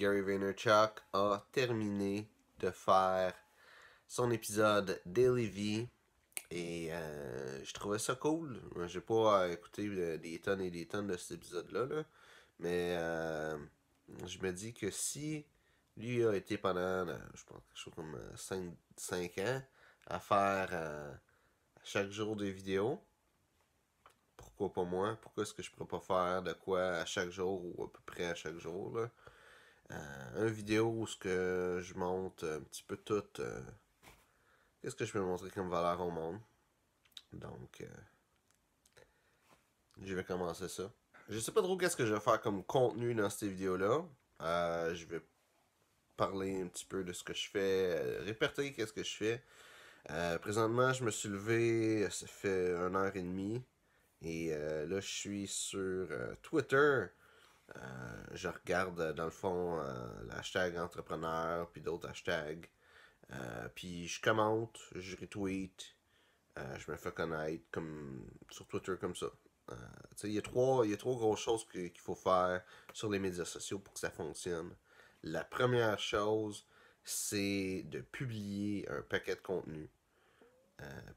Gary Vaynerchuk a terminé de faire son épisode Daily V et je trouvais ça cool. J'ai pas écouté des tonnes et des tonnes de cet épisode-là, là, mais je me dis que si lui a été pendant, je pense, quelque chose comme 5 ans à faire chaque jour des vidéos, pourquoi pas moi? Pourquoi est-ce que je pourrais pas faire de quoi à chaque jour ou à peu près à chaque jour, là? Un vidéo où ce que je montre un petit peu tout qu'est-ce que je peux montrer comme valeur au monde. Donc je vais commencer ça. Je sais pas trop qu'est-ce que je vais faire comme contenu dans cette vidéo-là. Je vais parler un petit peu de ce que je fais, répertorier qu'est-ce que je fais. Présentement, je me suis levé, ça fait 1 heure et demie. Et là, je suis sur Twitter. Je regarde dans le fond l'hashtag entrepreneur, puis d'autres hashtags. Puis je commente, je retweet, je me fais connaître comme sur Twitter comme ça. Il y a trois grosses choses qu'il faut faire sur les médias sociaux pour que ça fonctionne. La première chose, c'est de publier un paquet de contenu.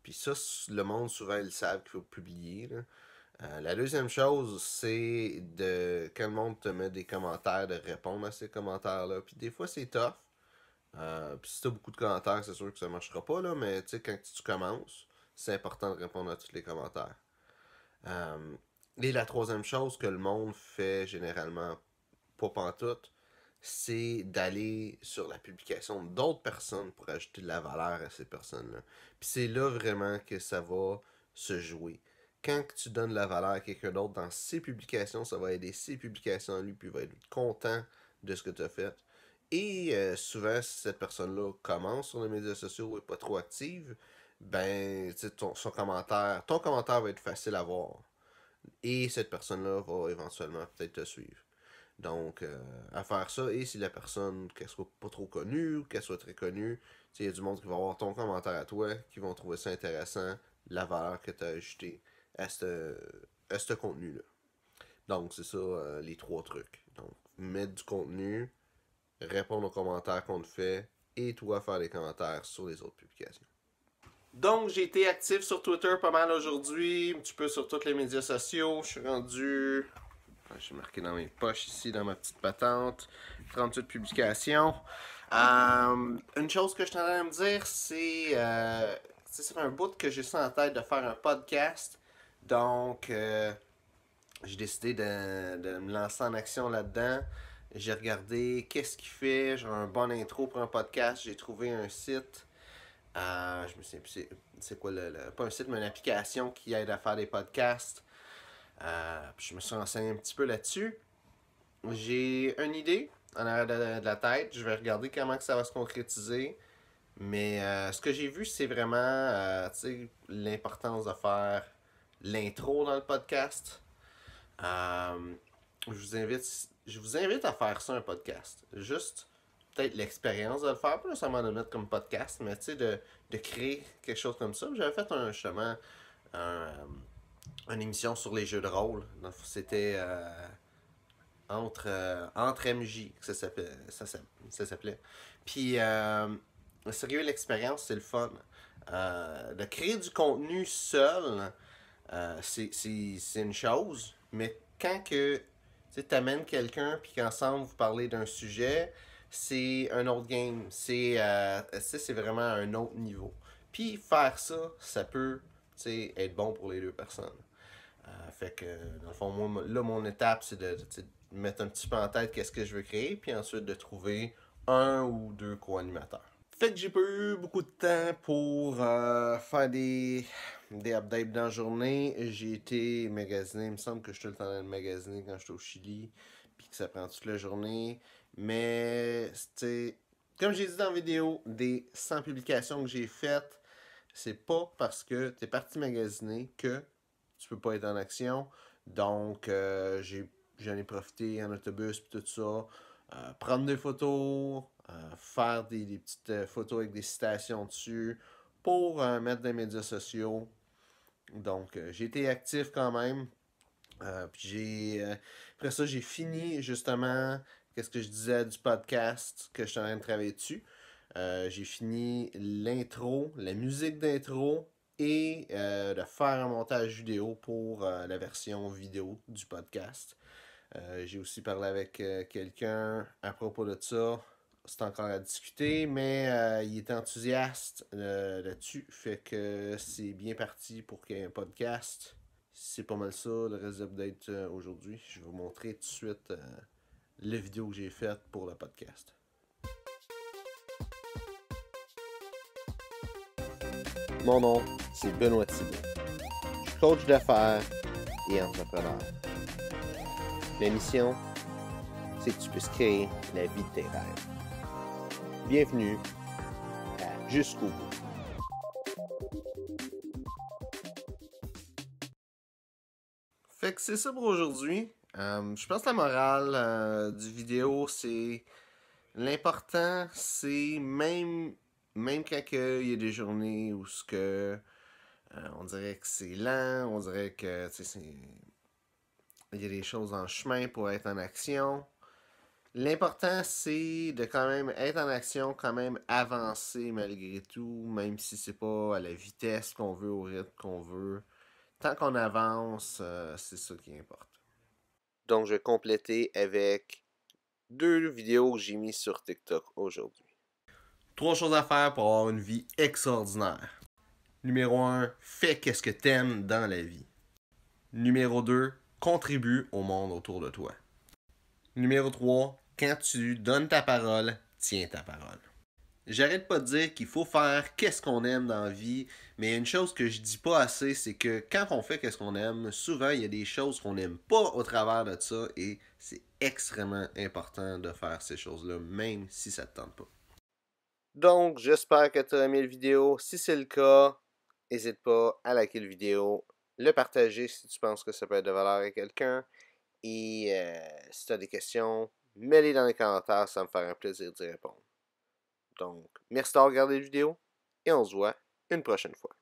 Puis ça, le monde, souvent, ils savent qu'il faut publier. Là. La deuxième chose, c'est de quand le monde te met des commentaires, de répondre à ces commentaires-là. Puis des fois, c'est tough. Puis si t'as beaucoup de commentaires, c'est sûr que ça marchera pas, là, mais tu sais, quand tu commences, c'est important de répondre à tous les commentaires. Et la troisième chose que le monde fait généralement pas pantoute, c'est d'aller sur la publication d'autres personnes pour ajouter de la valeur à ces personnes-là. Puis c'est là vraiment que ça va se jouer. Quand tu donnes de la valeur à quelqu'un d'autre dans ses publications, ça va aider ses publications à lui, puis il va être content de ce que tu as fait. Et souvent, si cette personne-là commence sur les médias sociaux et n'est pas trop active, ben, ton commentaire va être facile à voir. Et cette personne-là va éventuellement peut-être te suivre. Donc, à faire ça, et si la personne, qu'elle soit pas trop connue ou qu'elle soit très connue, il y a du monde qui va voir ton commentaire à toi, qui vont trouver ça intéressant, la valeur que tu as ajoutée à ce contenu-là. Donc, c'est ça les trois trucs. Donc, mettre du contenu, répondre aux commentaires qu'on te fait, et toi faire des commentaires sur les autres publications. Donc, j'ai été actif sur Twitter pas mal aujourd'hui, un petit peu sur tous les médias sociaux. Je suis rendu. J'ai marqué dans mes poches ici, dans ma petite patente. 38 publications. Une chose que je t'en me dire, c'est. Ça fait un bout que j'ai ça en tête de faire un podcast. Donc, j'ai décidé de me lancer en action là-dedans. J'ai regardé qu'est-ce qu'il fait. J'ai un bon intro pour un podcast. J'ai trouvé un site. Je me sais c'est quoi pas un site, mais une application qui aide à faire des podcasts. Puis je me suis renseigné un petit peu là-dessus. J'ai une idée en arrière de la tête. Je vais regarder comment que ça va se concrétiser. Mais ce que j'ai vu, c'est vraiment l'importance de faire l'intro dans le podcast. Je vous invite à faire ça un podcast. Juste peut-être l'expérience de le faire, pas nécessairement de le mettre comme podcast, mais de créer quelque chose comme ça. J'avais fait justement une émission sur les jeux de rôle. C'était entre MJ que ça s'appelait. Puis sérieux, l'expérience, c'est le fun. De créer du contenu seul, c'est une chose, mais quand que tu amènes quelqu'un puis qu'ensemble vous parlez d'un sujet, c'est un autre game. C'est vraiment un autre niveau. Puis faire ça, ça peut être bon pour les deux personnes. Fait que, dans le fond, moi, là, mon étape, c'est de mettre un petit peu en tête qu'est-ce que je veux créer, puis ensuite de trouver un ou deux co-animateurs. Fait que j'ai pas eu beaucoup de temps pour faire des updates dans la journée. J'ai été magasiner, il me semble que je suis tout le temps de magasiner quand j'étais au Chili, puis que ça prend toute la journée. Mais, comme j'ai dit dans la vidéo, des 100 publications que j'ai faites, c'est pas parce que t'es parti magasiner que tu peux pas être en action. Donc, j'en ai profité en autobus et tout ça. Prendre des photos, faire des petites photos avec des citations dessus pour mettre dans les médias sociaux. Donc, j'ai été actif quand même. Puis après ça, j'ai fini justement qu'est-ce que je disais du podcast que je suis en train de travailler dessus. J'ai fini l'intro, la musique d'intro et de faire un montage vidéo pour la version vidéo du podcast. J'ai aussi parlé avec quelqu'un à propos de ça. C'est encore à discuter, mais il est enthousiaste là-dessus. Fait que c'est bien parti pour qu'il y ait un podcast. C'est pas mal ça, le reste d'update aujourd'hui. Je vais vous montrer tout de suite la vidéo que j'ai faite pour le podcast. Mon nom, c'est Benoît Thibault. Je suis coach d'affaires et entrepreneur. La mission, c'est que tu puisses créer la vie de tes rêves. Bienvenue à Jusqu'au bout. Fait que c'est ça pour aujourd'hui. Je pense que la morale du vidéo, c'est l'important, c'est même quand il y a des journées où on dirait que c'est lent, on dirait que il y a des choses en chemin pour être en action. L'important, c'est de quand même être en action, quand même avancer malgré tout, même si c'est pas à la vitesse qu'on veut, au rythme qu'on veut. Tant qu'on avance, c'est ça qui importe. Donc, je vais compléter avec 2 vidéos que j'ai mises sur TikTok aujourd'hui. 3 choses à faire pour avoir une vie extraordinaire. Numéro 1, fais qu'est-ce que t'aimes dans la vie. Numéro 2, contribue au monde autour de toi. Numéro 3, quand tu donnes ta parole, tiens ta parole. J'arrête pas de dire qu'il faut faire qu'est-ce qu'on aime dans la vie, mais il y a une chose que je dis pas assez, c'est que quand on fait qu'est-ce qu'on aime, souvent il y a des choses qu'on n'aime pas au travers de ça et c'est extrêmement important de faire ces choses-là, même si ça te tente pas. Donc, j'espère que tu as aimé la vidéo. Si c'est le cas, n'hésite pas à liker la vidéo, le partager si tu penses que ça peut être de valeur à quelqu'un. Et si tu as des questions, mets-les dans les commentaires, ça me ferait un plaisir d'y répondre. Donc, merci d'avoir regardé la vidéo et on se voit une prochaine fois.